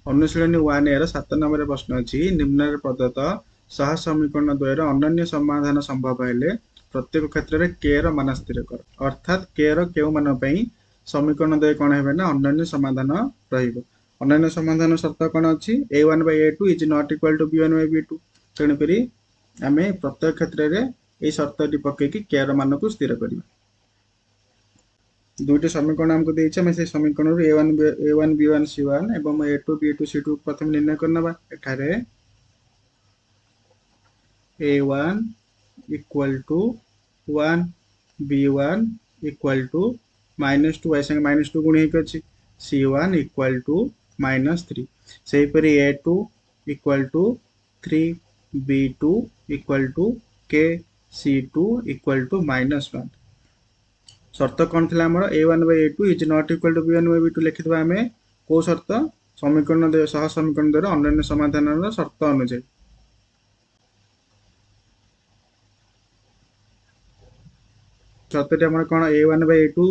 अनुशीलनी 1 7 number प्रश्न अच्छी निम्न प्रदत्त सह समीकरण द्वयर अनन्य समाधान संभव हेले प्रत्येक क्षेत्र में के मान स्थिर कर अर्थात के केउ मान पई समीकरण द्वय कौन है ना अनन्य समाधान रहिबो। अनन्य समाधान शर्त कौन अच्छी a1/a2 is not equal to b1/b2 तेणुक आम प्रत्येक क्षेत्र में यही शर्त पकईकि के मान को स्थिर करवा। दुईटी समीकरण आमको देइछे मैं से समीकरण a1 b1 c1 एवं a2 b2 c2 प्रथम निर्णय करनबा। एठारे a1 equal to 1 b1 equal to -2 आई संगे -2 गुणी हेक अछि c1 इक्वल टू -3 सेही परि a2 equal to 3 b2 equal to k c2 equal to -1 शर्त कौन थी आमर a1/a2 is not equal to b1/b2 लिखिथबा आमे को शर्त समीकरण सह समीकरण द्वारा अनन्य समाधान शर्त अनुसार शर्त आमर कौन a1/a2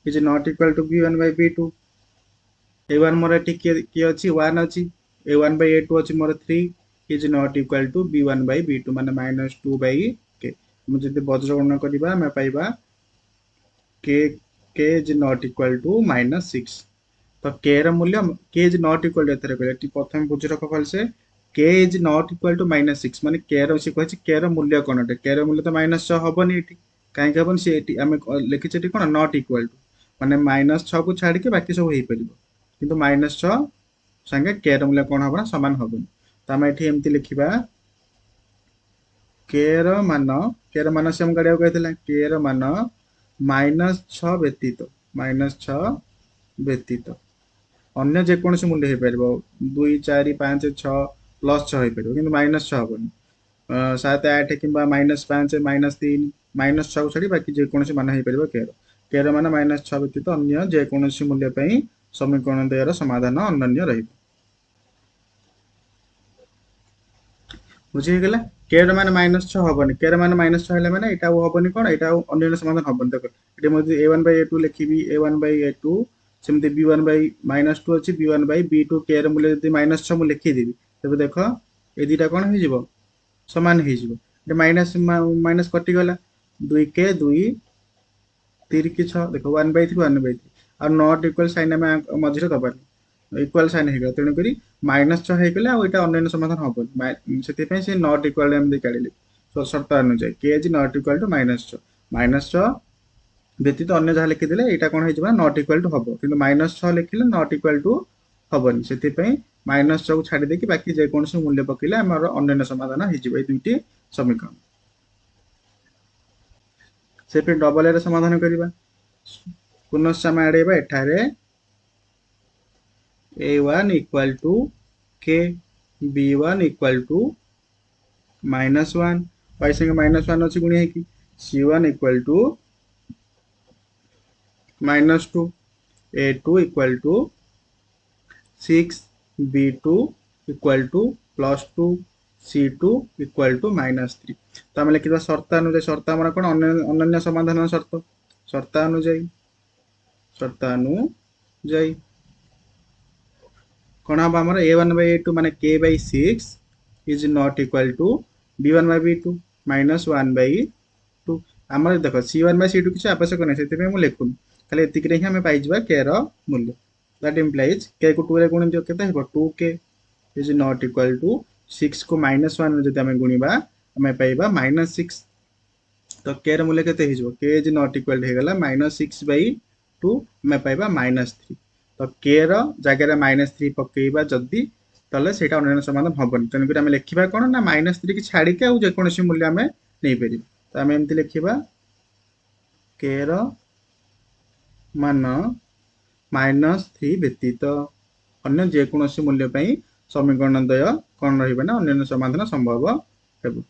is not equal to b1/b2 a1 मोर एठी की अछि 1 अछि a1/a2 अछि मोर 3 is not equal to b1/b2 माने -2/k हम जदि वज्र गणना करिबा हम पाइबा k is not equal to -6 तो k र मूल्य k इज नॉट इक्वल एथरे कहले प्रथम बुझ रख भलसे k is not equal to -6 माने k र से कहछि k र मूल्य कोन अटे k र मूल्य तो -6 हबनी एठी काहे के हबन से एठी हम लिखि एठी कोन नॉट इक्वल टू माने -6 को छाडी के बाकी सब हेइ परिबो किंतु -6 संगे k र मूल्य कोन हबना समान हबनी तो हम एठी एम्ति लिखिबा k र मान से हम गाडिया कहथिला k र मान -6 व्यतीत व्यतीत अन्य जेकोसी मूल्य हो पार 2 4 5 6 +6 हो पार कि -6 हेनी 7 8 कि -5 -3 -6 को छाड़ी बाकी जेकोसी मान हो पार के मान -6 व्यतीत अन्य जेकोसी मूल्य पर समीकरण द्वयर समाधान अनन्य रहिबो। बुझीगला के मान -6 हबनी के मान -6 हेले माने एटा हबनी कोन एटा अन्य समाधान हबनी देखो एटी मध्ये a1/a2 लिखिबी a1/a2 सेमते b1/-2 अछि b1/b2 के र मूल्य यदि -6 मु लिखि देबी तबे देखो ए दिटा कोन हे जिवो समान हे जिवो ए माइनस माइनस कटि गला 2k 2 3 की 6 देखो 1/3 1/3 और नॉट इक्वल साइन में मझिरे दबानी इक्वल साइन हेगा तेणु करी -6 हेगले आ एटा अन्य समाधान हबनी सेति पई से नॉट इक्वल एम दे काढिले तो शर्त अनुसार k is not equal to -6 व्यतीत अन्य जहाँ लिखिदेले एटा कोन हेजिबा नॉट इक्वल टू हबो किंतु -6 लिखिले नॉट इक्वल टू हबनी सेति पई -6 को छाडी देकी बाकी जे कोनसे मूल्य पकिले हमर अन्य समाधान हेजिबा ए दुईटी समीकरण से फिर डबल रे समाधान करिबा पुनश्च हम आडेबा एठारे a1 equal to k b1 equal to -1 y संगे -1 अछि गुणी है कि c1 equal to -2 a2 equal to 6 b2 equal to +2 c2 equal to -3 तो हम लिखिबा शर्त अनुसार शर्त हमर कोन अनन्य समाधान शर्त अनुसार कौन हम आमर a1/a2 माने k/6 is not equal to b1/b2 -1/2 आमर देखो c1/c2 किसी आवश्यक नहीं से मुझे लिखुन खाली एतिक रे हम पाई जबा k रो मूल्य दैट इंप्लाइज k को 2 रे गुणन जो केते हेबो 2k is not equal to 6 को -1 जदि हम गुणीबा हम पाइबा -6 तो k रो मूल्य केते हिजबो k इज नॉट इक्वल हे गला -6/2 हम पाइबा -3 तो k रो जगह -3 पकेबा जदि तले सेटा अन्य समाधान हबनी तेणुक आम लिखा कौन ना -3 की छाड़ी के जेकोसी मूल्य आम नहीं पार तो आम एमती लिखा k रो मान -3 व्यतीत अन्य जेकोसी मूल्य पर समीकरण द्वय कौन रहिबा ना अन्य समाधान संभव हेबो।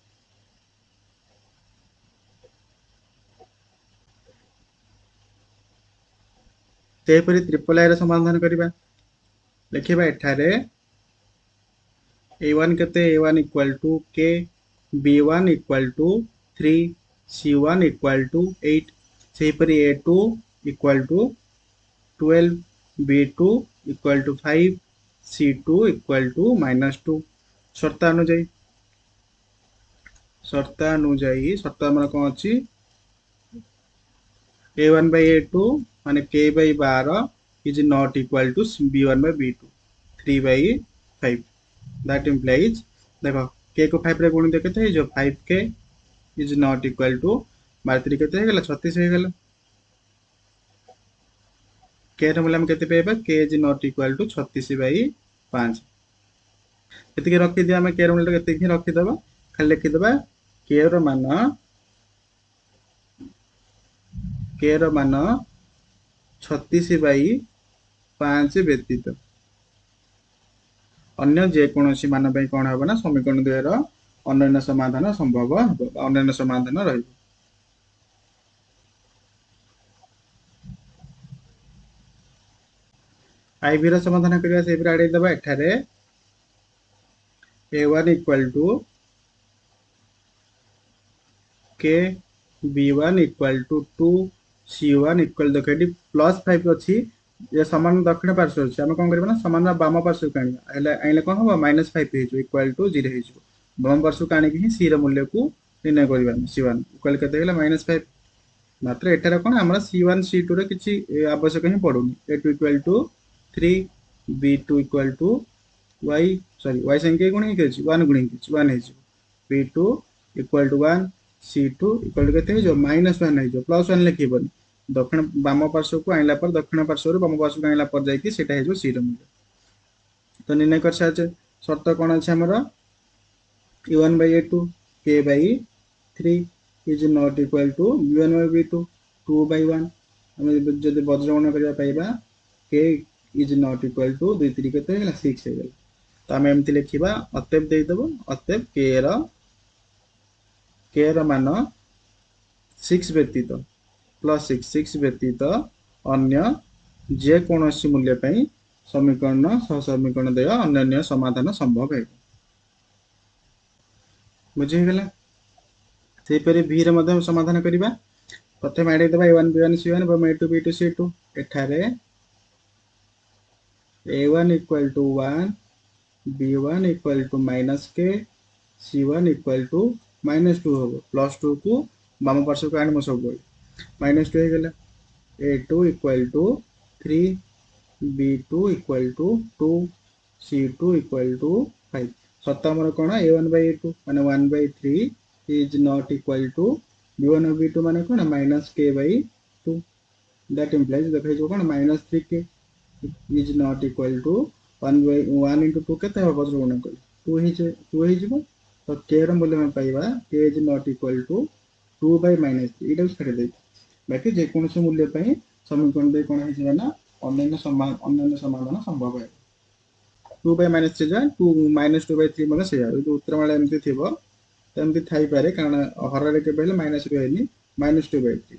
सेपरि ट्रिपल आई समाधान करिबा लिखिबा एठारे a1 केते a1 equal to k b1 equal to 3 c1 equal to 8 सेपरि a2 equal to 12 b2 equal to 5 C2 equal to -2 शर्तानुजाई शर्त आमर कौन अच्छी a1/a2 माने k/12 is not equal to b1/b2 3/5 that implies देखो k को 5 रे गुण दे केते जो 5k is not equal to 12 केते हे गेला 36 हे गेला k रे मूल्य हम केते पेबा k is not equal to 36/5 एतिके रखि दिया हम k रे मूल्य केते ही रखि दबा खाली लिखि दबा k रो मान 36/5 व्यतीत अन्य जेकोसी मान कौन हम ना समीकरण 2 रो अन्य समाधान संभव हो अन्य समाधान रही आईवी रो समाधान करिया से पर आडे दबा एठारे a1 equal to k b1 equal to 2 c1 equal देखो एटी +5 अछि ये समान दक्षिण पार्श्व अछि हम कोन करबा ना समान बाम पार्श्व कानी आइले कोन हो -5 हे जो इक्वल टू 0 हे जो बाम पार्श्व कानी कि c रो मूल्य को निर्णय करबा c1 इक्वल केते गेला -5 मात्र एठारे कोन हमरा c1 c2 रे किछि आवश्यक ही पडुनी a2 equal to 3 b2 equal to y संख्या गुण ही 1 गुण ही 1 हे जो b2 equal to 1 c2 equal to केते जो -1 हे जो +1 लिखिबनी दक्षिण बाम पार्श्व को आइला पर दक्षिण पार्श्व रो बाम पार्श्व को आइला पर जाई कि सेटा हे जो c रो मूल्य तो निर्णय कर साचे शर्त कोन अछि हमरा a1/a2 k/3 is not equal to b1/b2 2/1 हम जदि वज्रगणना करिया पाइबा k is not equal to 2 3 केते हेला 6 हे गेल तो हम एमति लिखिबा अतएव दे देबो अतएव k रो मान 6 व्यतीत +6 व्यतीत अन्य जे कोनोसी मूल्य पई समीकरण सहसमीकरण देय अन्य समाधान संभव है बुझी गेला से परे v रे मध्य समाधान करिबा प्रथम आडे देबा a1 b1 c1 एवं a2 b2 c2 एठारे a1 equal to 1 b1 equal to -k c1 equal to -2 हो +2 को बाम पार्श्व को आनी सब -2 हे गेला a2 equal to 3 b2 equal to 2 c2 equal to 5 सत्ता हमर कोन a1/a2 माने 1/3 is not equal to b1/b2 माने कोन -k/2 that implies देखै जो कोन -3k is not equal to 1 into 2 केते हो बजर गुण कर 2 हे जिवो तो k रो मूल्य हम पाइबा k is not equal to 2/-3 इटा छाडी दे बाकी जे कोन से मूल्य पई समीकरण दे कोन हे जिवो ना अन्य समाधान संभव है 2/-3 जा 2/-3 मतलब से यार उत्तर वाला एमती थिबो तमती थाई पारे कारण हर रे के बेले माइनस रहनी -2/3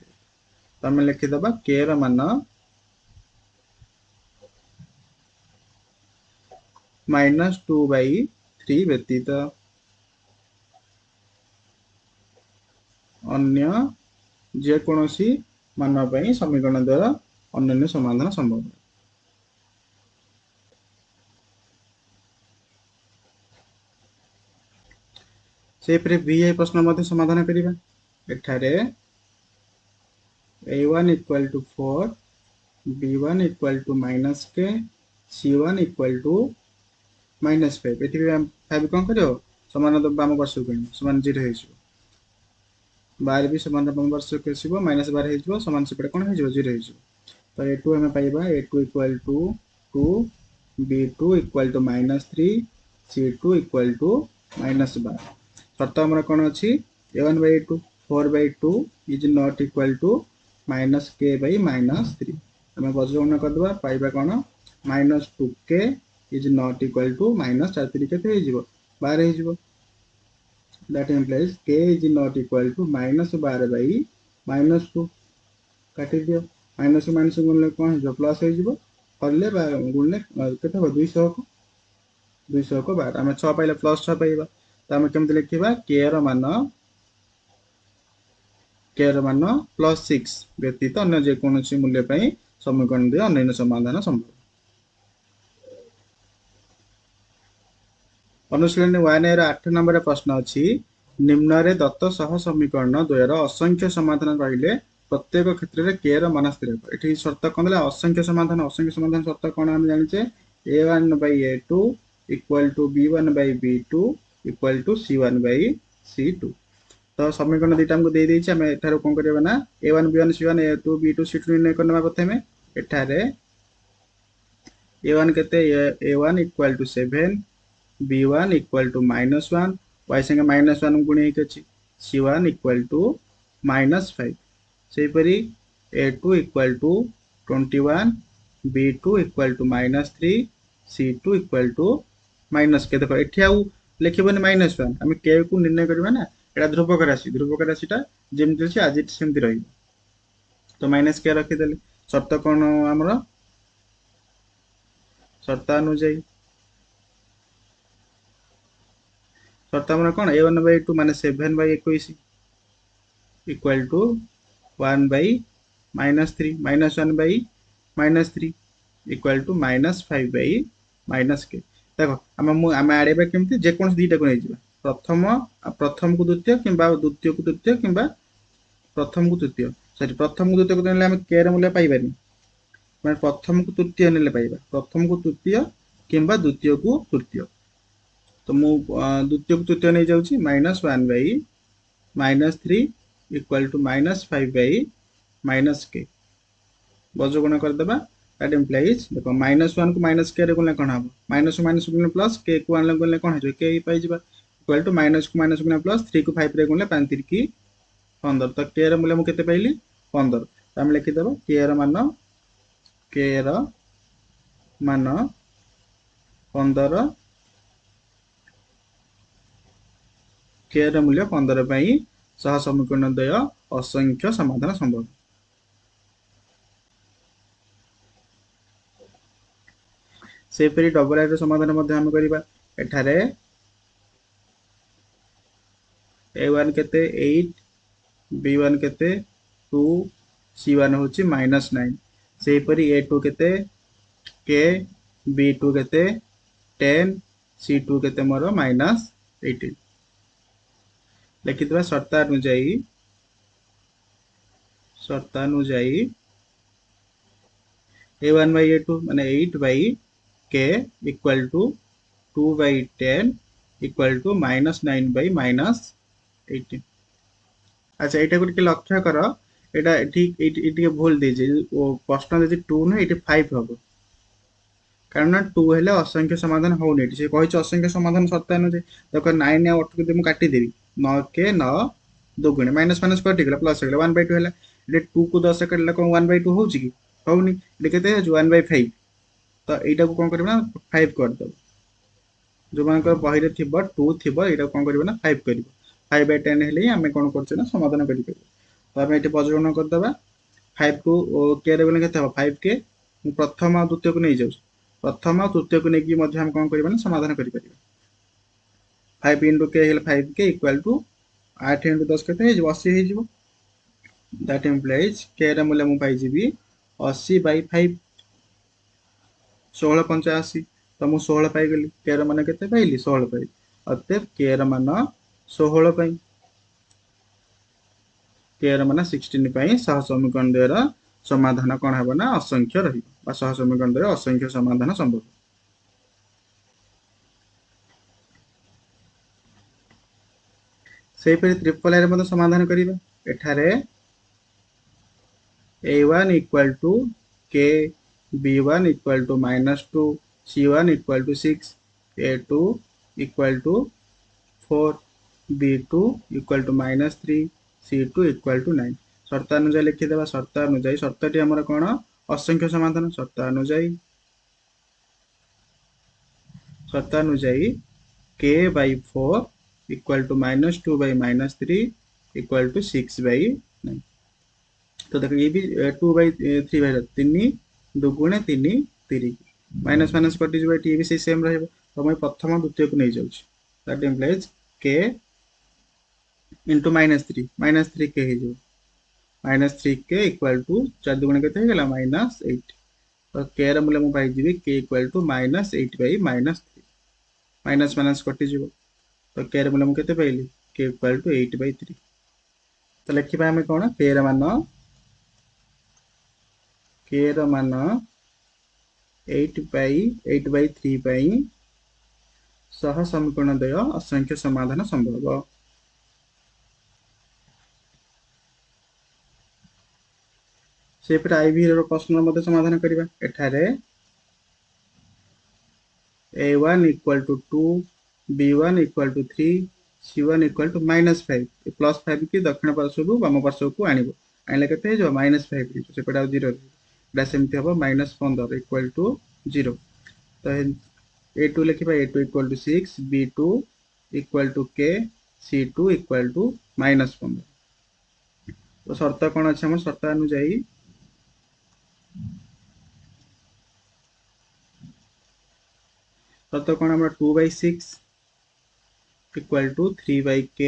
तो हम लिखि दबा k रो मान -2/3 व्यतीत अन्य जे कोनोसी मान पई समीकरण द्वारा अन्य समाधान संभव है से परे vi प्रश्न मध्ये समाधान करिबा एठारे a1 equal to 4 b1 equal to -k c1 equal to -5 एठी 5 कोन करियो समान तो बाम पार्श्व को समान 0 हे जिवो 12 भी समान बाम पार्श्व को सिबो -12 हे जिवो समान सेपटे कोन हे जिवो 0 हे जिवो तो a2 हम पाइबा a2 equal to 2 b2 equal to -3 c2 equal to -12 शर्त हमरा कोन अछि a1/a2 4/2 is not equal to -k/-3 हम वज्रगणना कर दबा पाइबा कोन -2k is not equal to -4 केते हे जिवो 12 हे जिवो that implies k is not equal to -12/-2 काटि दियो माइनस माइनस गुणले कोन हे जो प्लस हे जिवो करले बा गुणले केते हो 200 को 12 हम 6 पाइले प्लस 6 पाइबा तो हम केमते लिखिबा k रो मान +6 व्यतीत अन्य जे कोनोसी मूल्य पई समीकरण दे अन्य समाधान संभव अनुशीलनी 1 ର 8 नंबर प्रश्न अछि निम्न दत्त सह समीकरण द्वयर असंख्य समाधान रहिले प्रत्येक क्षेत्र में के मान स्थिर ये शर्त कौन है असंख्य समाधान शर्त कौन हम जाने a1/a2 equal to b1/b2 equal to c1/c2 तो समीकरण दुईटा हमको दे देछि हम एठार कौन करबा ना a1 b1 c1 a2 b2 c2 निर्णय करना प्रथमे एठारे a1 केते a1 equal to 7 b1 equal to -1 y संगे -1 गुण एक अछि c1 इक्वल टू -5 सेपरी a2 equal to 21 b2 equal to -3 c2 equal to minus k देखो एठी आउ लिखिबनी -1 हम k को निर्णय करबा ना एटा ध्रुवक राशिटा जेमति अछि आज सेमति रही तो माइनस के रखि देले शर्त कोन हमरो शर्त अनुଯାयी शर्त हमर कोन a1/2 माने 7/21 equal to 1/-3 -1/-3 equal to -5/-k देखो आम आड़ेबा केमती जेकोन दुईटा को नहीं जिबा प्रथम को द्वितीय किंबा द्वितीय को तृतीय किंबा प्रथम को तृतीय सॉरी प्रथम को द्वितीय को नेले हम k र मूल्य पाइबानी माने प्रथम को तृतीय नेले पाइबा प्रथम को तृतीय किंबा द्वितीय को तृतीय तो मु द्वितीय को तृतीय नहीं जाउची -1/-3 इक्वल टू -5/-k बजगुण कर देबा दैट इंप्लाइज देखो -1 को -k रे गुणले कोन हबो माइनस माइनस गुणले प्लस k को आनले गुणले कोन हो k पाइ जिबा इक्वल टू माइनस को माइनस गुणले प्लस 3 को 5 रे गुणले 5 3 की 15 तो k रे मूल्य मु केते पाइली 15 तो हम लिखि देबो k र मान 15 k र मूल्य 15 पई सह समीकरण द्वय असंख्य समाधान संभव सेपरी डबल आई समाधान मध्य हम करिबा एठारे a1 केते 8 b1 केते 2 c1 होची -9 सेपरी a2 केते k b2 केते 10 c2 केते मोर -18 लिखितबा शर्त अनुଯାयी a1/a2 माने 8/k equal to 2/10 equal to -9/-18 अच्छा एटा को लक्ष्य कर एटा ठीक एटी भूल दे जे प्रश्न दे 2 न एटी 5 हबो कारण 2 हेले असंख्य समाधान होउनी एटी से कहि असंख्य समाधान शर्त अनुଯାयी देखो 9 और 8 को दे मु काटी देबी 9 के 9 दुगुणे माइनस माइनस कटि गेला प्लस गेला 1/2 हेला एटी 2 को 10 कटला कोन 1/2 होउची की होउनी एटी केते 1/5 तो एटा को कोन करबा 5 कर दब जो मान को बहिरे थिबो 2 थिबो एटा कोन करबा ना 5 करबो 5/10 हेले हम कोन करछ ना समाधान करि परबो तो हम एटी बजगण कर दबा 5 को के रे बोले केते 5 के प्रथम और द्वितीय को नहीं जाउ प्रथम और तृतीय को नेकी मध्य हम कोन करबा ना समाधान करि परबो 5 * k हेले 5k इक्वल टू 8 * 10 केते हे 80 हे जिवो दैट इंप्लाइज k रे मूल्य मु पाइ जिबी 80/5 16 85 तो मु 16 पाइ गेली k रे माने केते पाइली 16 पाइ अतः k रे मान 16 पाइ k रे मान 16 पाइ सह समीकरण द्वारा समाधान कोन हबो ना असंख्य रही बा सह समीकरण द्वारा असंख्य समाधान संभव सेही परि ट्रिपल आई रे मते समाधान करिबा एठारे a1 equal to k b1 equal to -2 c1 equal to 6 a2 equal to 4 b2 equal to -3 c2 equal to 9 शर्त अनुଯାयी लिखि देबा शर्त अनुଯାयी शर्तटी हमर कोन असंख्य समाधान शर्त अनुଯାयी k/4 equal to -2/-3 equal to 6/9 तो देखो ये भी 2/3 3 दुगुणे 3 3 माइनस माइनस कटि जबे टी भी से सेम रहबो तो मैं प्रथम द्वितीय को नहीं जाउछ दैट इंप्लाइज k -3 k हे जो -3k इक्वल टू 4 दुगुणे केते हे गेला -8 तो k रा मूल्य मु पाइ जिबी k equal to -8/-3 minus minus कटिज तो के मूल्य मुझे केते पाइली के इक्वल टू 8/3 तो लिखा आम कौन के मान 8/3 सह समीकरण द्वय असंख्य समाधान संभव से आईवी प्रश्न समाधान करवा एठारे a1 equal to 2 b1 equal to 3 c1 equal to -5 plus 5 की दक्षिण पार्श्व बाम पार्श्व को आनिबो आइले केते जो -5 सेपटा 0 एटा सेमति हबो -15 इक्वल टू 0 तो a2 लिखिबा a2 equal to 6 b2 equal to k c2 equal to -15 तो शर्त कोन अछि हम शर्त अनुसार शर्त कोन हमरा 2/6 equal to 3/k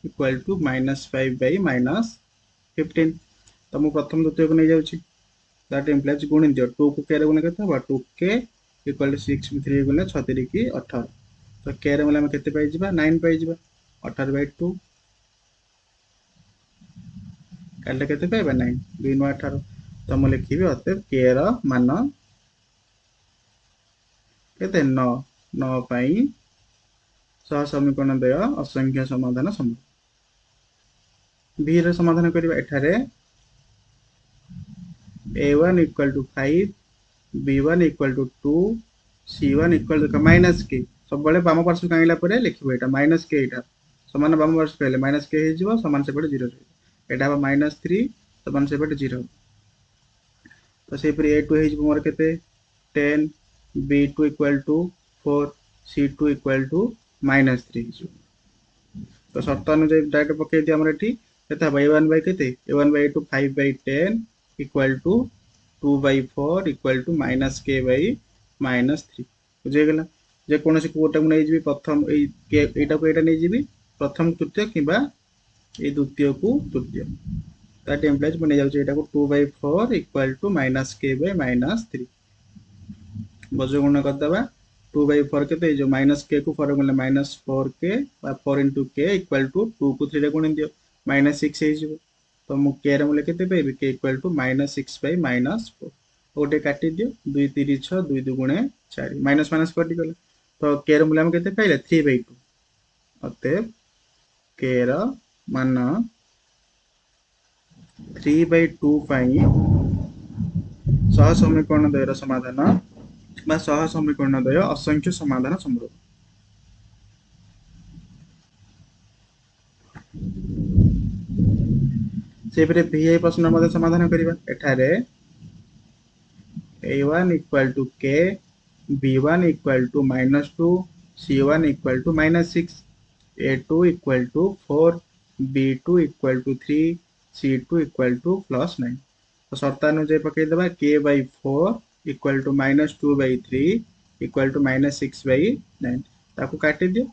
equal to -5/-15 तो मु प्रथम द्वितीय को नहीं जाउची दैट इंप्लाइज गुण दियो 2 को k रे गुण केते बा 2k equal to 6 में 3 गुण 6 3 की 18 तो k रे मूल्य हम केते पाई जिबा 9 पाई जिबा 18/2 काले केते पाइबा 9 2 9 18 तो मु लिखिबी अतः k रो मान केते 9 9 पाई सह समीकरण द्वय असंख्य समाधान संभव बी रे समाधान करबा एठारे a1 equal to 5 b1 equal to 2 c1 equal to minus k सब बड़े बाम पार्श्व काइला परे लिखिबो एटा माइनस k एटा समान बाम पार्श्व कहले माइनस k हे जिवो समान सेपटे 0 एटा -3 समान सेपटे 0 तो से पर a2 हे जिवो मोर केते 10 b2 equal to 4 c2 equal to -3 तो शर्त अनुसार डायरेक्ट पकई दिया हमर एठी केते a1 बाय केते a1 bye 2 5/10 equal to 2/4 equal to -k/-3 बुझे गेला जे कोनोसी कोटा नै जिबी प्रथम एटा को एटा नै जिबी प्रथम तृतीय किबा ए द्वितीय को तृतीय दैट इंप्लाइज बने जाउछ एटा को 2/4 equal to -k/-3 बज गुण कर दबा 2/4 के जो -k को 4 गुणले -4k बा 4 into k equal to 2 को 3 रे गुण दियो -6 हे जिवो तो मु k रे मूल्य केते पाइबे k equal to -6/-4 ओटे काटी दियो 2 3 6 2 2 गुणे 4 माइनस माइनस कटि गला तो k रे मूल्य हम केते पाइले 3/2 अतः k रो मान 3/2 पाई सह समीकरण द्वयर समाधान बा सह समीकरण द्वय असंख्य समाधान संभव से परे भी प्रश्न मध्ये समाधान करिबा एठारे a1 equal to k b1 equal to -2 c1 equal to -6 a2 equal to 4 b2 equal to 3 c2 equal to +9 तो शर्त अनुसार पकई देबा k by 4 equal to -2/3 equal to -6/9 ताको काटी दियो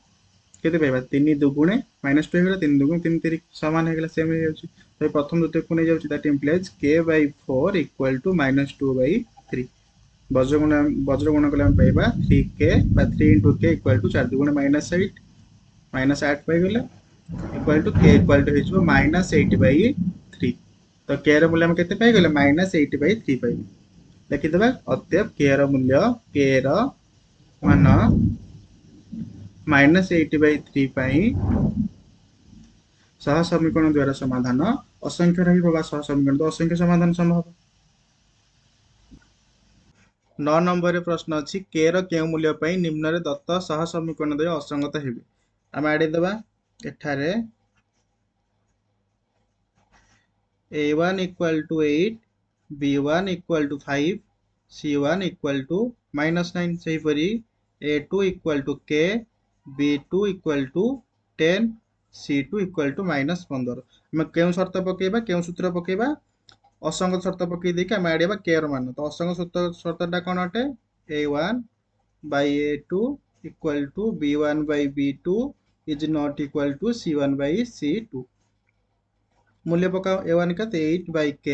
केते पाइबा 3 दुगुणे -2 हेगला 3 दुगुणे 3 3 समान हेगला सेम हे जाउची तो प्रथम द्वितीय को नै जाउची that implies k by 4 equal to -2/3 वज्र गुण कले हम पाइबा 3k बा 3 into k equal to 4 दुगुणे -8 -8 पाइ गेले equal to k equal to हिजो -8/3 तो k रो मूल्य हम केते पाइ गेले -8/3 पाइ लिखि देबा अतः k रो मूल्य k रो मान -8/3 पाई सह समीकरण द्वारा समाधान असंख्य रहिबो बा सह समीकरण तो असंख्य समाधान संभव 9 नंबर रे प्रश्न अछि k रो के मूल्य पाई निम्न रे दत्त सह समीकरण द्वय असंगत हेबे हम आडी देबा एठारे a1 equal to 8 b1 equal to 5 c1 equal to -9 सही परी a2 equal to k b2 equal to 10 c2 equal to -15 हम केउ शर्त पकेबा केउ सूत्र पकेबा असंगत शर्त पकई देके हम आडीबा k रो मान तो असंगत शर्तटा कोन अटे a1 by a2 equal to b1 by b2 is not equal to c1 by c2 मूल्य पकाओ a1 का 8/k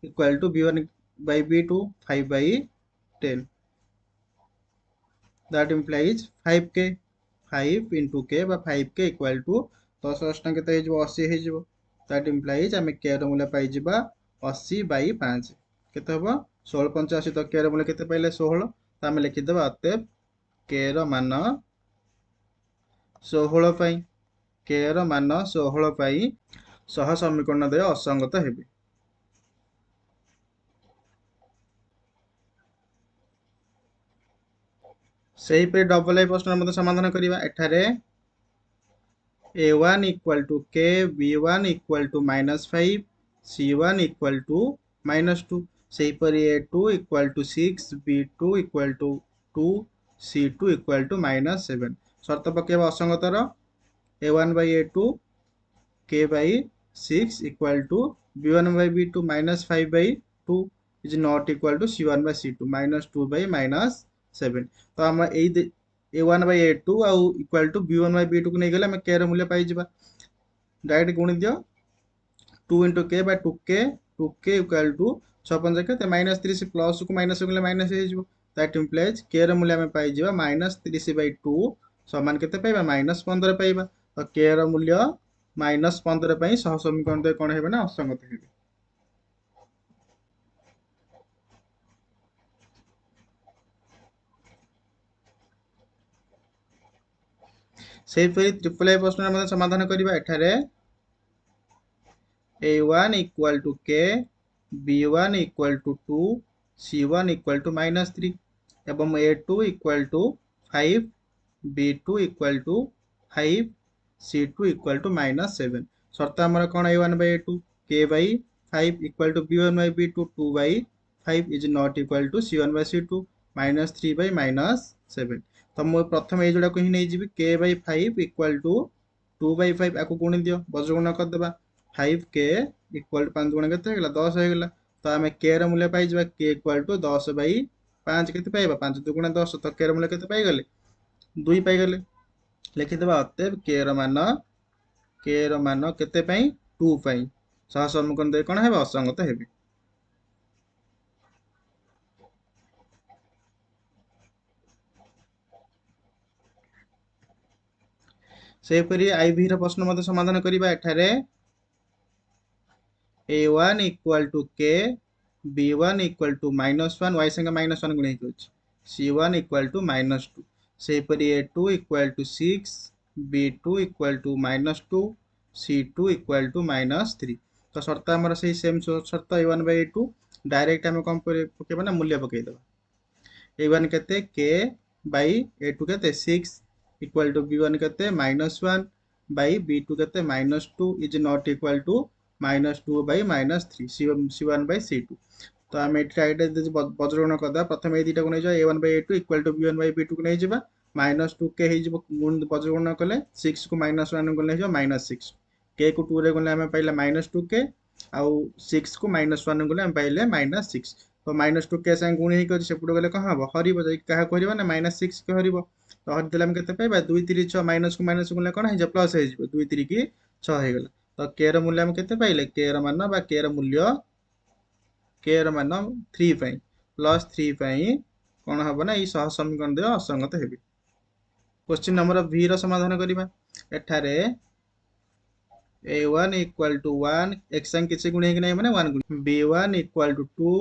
equal to b1 by b2 5/10 that implies 5k 5 into k बा 5k इक्वल टू 10 अष्टा केते हे जबो 80 हे जबो दैट इम्प्लाइज आमे k रो मूल्य पाई जिबा 80 बाई 5 केते हबो 1685 तो k रो मूल्य केते पाइले 16 तो आमे लिखि देबा अतएव k रो मान 16 पाई k रो मान 16 पाई सह समीकरण दे असंगत हेबे सही पे डबल आई प्रश्न मते समाधान करिवा एठारे a1 equal to k b1 equal to -5 c1 equal to -2 सही पर a2 equal to 6 b2 equal to 2 c2 equal to -7 शर्त पकेबा असंगतर a1 by a2 k by 6 equal to b1 by b2 -5 by 2 is not equal to c1 by c2 -2 by -7 तो हम a1 by a2 आउ equal to b1 by b2 को नहीं गले हमें k रो मूल्य पाई जिबा डायरेक्ट गुणी दियो 2 into k by 2k equal to 6 5 केते -30 प्लस को माइनस गले माइनस हे जिवो दैट इंप्लाइज k रो मूल्य हमें पाई जिबा -30 by 2 समान केते पाइबा -15 पाइबा तो k रो मूल्य -15 पई सह समीकरण दे कोन हेबे ना असंगत हेबे सेही परि ट्रिपल आई प्रश्न मध्ये समाधान करिबा एठारे a1 equal to k b1 equal to 2 c1 equal to -3 एवं a2 equal to 5 b2 equal to 5 c2 equal to -7 शर्त हमर कोन a1 by a2 k by 5 equal to b1 by b2 2 by 5 is not equal to c1 by c2 -3 by -7 तो मु प्रथम ए जोडा को ही नै जिबि k by 5 equal to 2 by 5 आको गुणी दियो बज्र गुण कर देबा 5k इक्वल टू 5 गुणा केते गेला 10 हो गेला तो हमें k रो मूल्य पाई जबा k इक्वल टू 10 बाई 5 केते पाइबा 5 2 गुणा 10 तो k रो मूल्य केते पाई गले 2 पाई गले लिखि देबा अतएव k रो मान केते पाई 2 पाई सह समीकरण दे कोन हेबा असंगत हेबे सेही परि आईवी रो प्रश्न मध्ये समाधान करिबा एठारे a1 equal to k b1 equal to -1 y संगे -1 गुणे होछ c1 equal to -2 सेही परि a2 equal to 6 b2 equal to -2 c2 equal to -3 तो शर्त हमर सही सेम शर्त a1 by a2 डायरेक्ट हम कम पकेबा ना मूल्य पके देबा a1 केते k by a2 केते 6 equal to b1 केते -1 by b2 केते -2 is not equal to -2 by -3 c1 by c2 तो हम एठी राइट बज्रगुण करदा प्रथम ए दुटा को नै जा a1 by a2 equal to b1 by b2 को नै जिबा -2k हे जिवो बज्रगुण कले 6 को -1 को नै जा -6 k को 2 रे गले हम पाइला -2k आउ 6 को -1 गले हम पाइले -6 तो -2k संग गुणी हे कर सेपुड गले कहा हबो हरिबो जै कहा करबा ना -6 के हरिबो तो हरि देला हम केते पाइबा 2 3 6 माइनस को माइनस गले कोन हे जा प्लस हे जिवो 2 3 की 6 हे गेला तो k रो मूल्य हम केते पाइले k रो मान बा k रो मूल्य k रो मान 3 पई प्लस 3 पई कोन हबो ना ई सह समीकरण दे असंगत हेबे क्वेश्चन नंबर v रो समाधान करिबा एठारे a1 equal to 1 x संग किछि गुणे कि नै माने 1 गुणे b1 equal to 2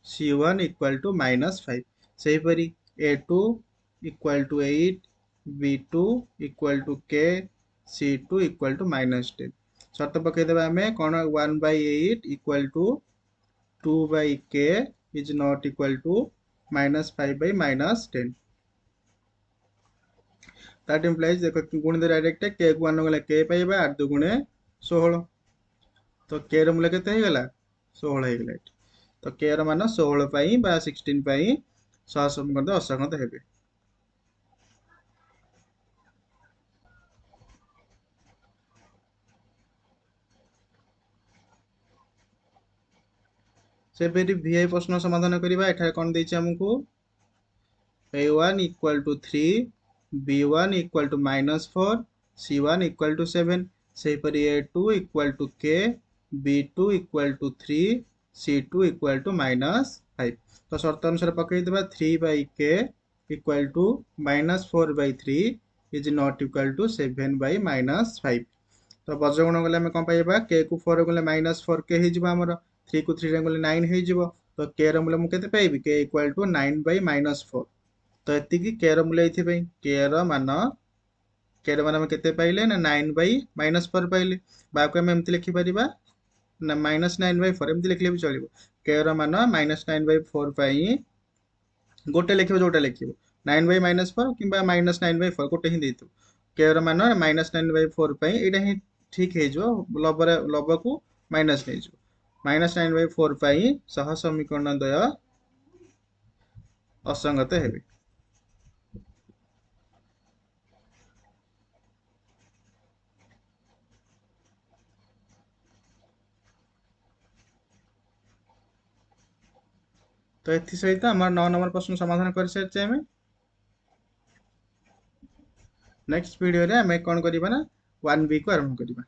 c1 equal to -5 सही परि a2 equal to 8 b2 equal to k c2 equal to -10 शर्त पके देबा हमें कोन 1 by 8 equal to 2 by k is not equal to -5 by -10 that implies देखो गुण दे डायरेक्ट k को 1 गले k पाइबा 8 2 गुणे 16 तो k रो मूल्य केते हे गेला 16 हे गेला तो k रो मान 16 पाई बा 16 पाई सह समीकरण दे असंगत हेबे से फेरी vi प्रश्न समाधान करिबा एठारे कोन दैछि हमकु a1 equal to 3 b1 equal to -4 c1 equal to 7 सेही परि a2 equal to k b2 equal to 3 c2 equal to -5 तो शर्त अनुसार पकई देबा 3 by k equal to -4/3 is not equal to 7/-5। तो बजगुण गले आम कौन पाइबा के को 4 गले -4k होमर 3 को 3 गले 9 हो। तो के मूल्य मुझे पाइबी के इक्वल टू 9/-4। तो ये के मूल्य ये के मान के पाइले ना 9/-4 पाइले बाको आम एमती लिखिपर ना -9/4 एमती लिखले भी चलो। के मान -9/4 गोटे लिख जोटा लिख 9/-4 कि -9/4 गोटे ही दे के मान -9/4 यहाँ ही ठीक हो लब को माइनस नहीं -9/4 सह समीकरण द्वय असंगत हेबे। तो ये सहित आम 9 नंबर प्रश्न समाधान कर सारी आम। नेक्स्ट वीडियो रे आम कौन करवा ना 1B को आरंभ करवा।